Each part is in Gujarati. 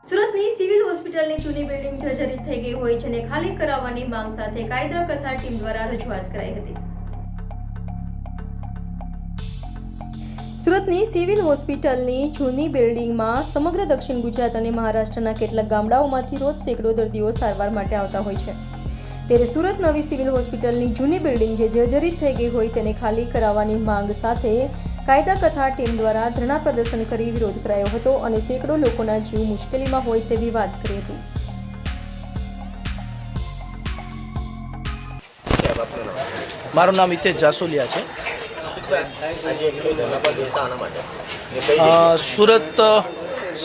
સુરતની સિવિલ હોસ્પિટલની જૂની બિલ્ડિંગ જર્જરિત થઈ ગઈ હોય છે અને ખાલી કરાવવાની માંગ સાથે કાયદા કથા ટીમ દ્વારા રજૂઆત કરાઈ હતી। સુરતની સિવિલ હોસ્પિટલની જૂની બિલ્ડિંગમાં સમગ્ર દક્ષિણ ગુજરાત અને મહારાષ્ટ્રના કેટલાક ગામડાઓમાંથી રોજ સેંકડો દર્દીઓ સારવાર માટે આવતા હોય છે। ત્યારે સુરત નવી સિવિલ હોસ્પિટલની જૂની બિલ્ડિંગ જે જર્જરિત થઈ ગઈ હોય તેને ખાલી કરાવવાની માંગ સાથે કાયદા કથા ટીમ દ્વારા ધરણા પ્રદર્શન કરી વિરોધ કરાયો હતો અને સેંકડો લોકોના જીવ મુશ્કેલીમાં હોય તેવી વાત કરી હતી। મારું નામ હિતેશ જાસુલિયા છે। Surat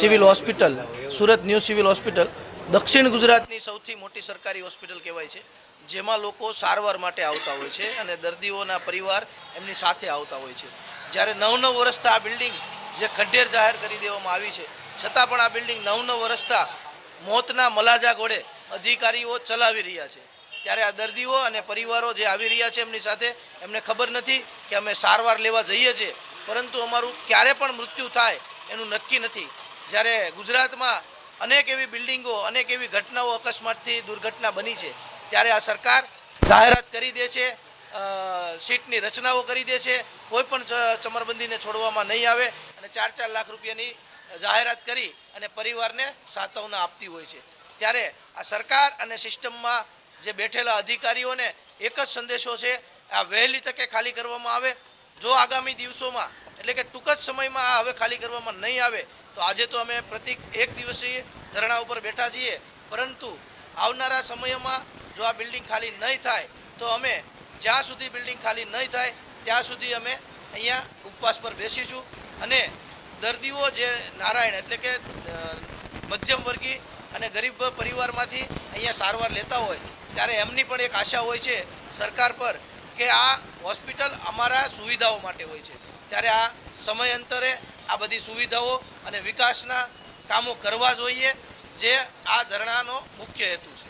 civil hospital, Surat new civil hospital દક્ષિણ ગુજરાતની સૌથી મોટી સરકારી હોસ્પિટલ કહેવાય છે, જેમાં લોકો સારવાર માટે આવતા હોય છે અને દર્દીઓના પરિવાર એમની સાથે આવતા હોય છે। જ્યારે 9 વર્ષથી આ બિલ્ડિંગ જે ખંડેર જાહેર કરી દેવામાં આવી છે, છતાં પણ આ બિલ્ડિંગ 9 વર્ષથી મોતના મલાજા ઘોડે અધિકારીઓ ચલાવી રહ્યા છે। ત્યારે આ દર્દીઓ અને પરિવારો જે આવી રહ્યા છે એમની સાથે એમને ખબર નથી કે અમે સારવાર લેવા જઈએ છીએ, પરંતુ અમારું ક્યારે પણ મૃત્યુ થાય એનું નક્કી નથી। જ્યારે ગુજરાતમાં અનેક એવી બિલ્ડિંગો, અનેક એવી ઘટનાઓ, અકસ્માતથી દુર્ઘટના બની છે, ત્યારે આ સરકાર જાહેરાત કરી દે છે, સીટની રચનાઓ કરી દે છે, કોઈ પણ ચમરબંધીને છોડવામાં નહીં આવે અને 4-4 લાખ રૂપિયાની જાહેરાત કરી અને પરિવારને સાંત્વના આપતી હોય છે। ત્યારે આ સરકાર અને સિસ્ટમમાં જે બેઠેલા અધિકારીઓને એક જ સંદેશો છે, આ વહેલી તકે ખાલી કરવામાં આવે। જો આગામી દિવસોમાં એટલે કે ટૂંક જ સમયમાં આ હવે ખાલી કરવામાં નહીં આવે તો આજે તો અમે પ્રતિક 1 દિવસીય ધરણા ઉપર બેઠા છીએ, પરંતુ આવનારા સમયમાં જો આ બિલ્ડિંગ ખાલી નહીં થાય તો અમે જ્યાં સુધી બિલ્ડિંગ ખાલી નહીં થાય ત્યાં સુધી અમે અહીંયા ઉપવાસ પર બેસીશું અને દર્દીઓ જે નારાયણ એટલે કે મધ્યમ વર્ગી અને ગરીબ પરિવારમાંથી અહીંયા સારવાર લેતા હોય ત્યારે એમની પણ એક આશા હોય છે સરકાર પર કે આ હોસ્પિટલ અમારા સુવિધાઓ માટે હોય છે। ત્યારે આ સમયાંતરે આ બધી સુવિધાઓ અને વિકાસના કામો કરવા જોઈએ, જે આ ધરણાનો મુખ્ય હેતુ છે।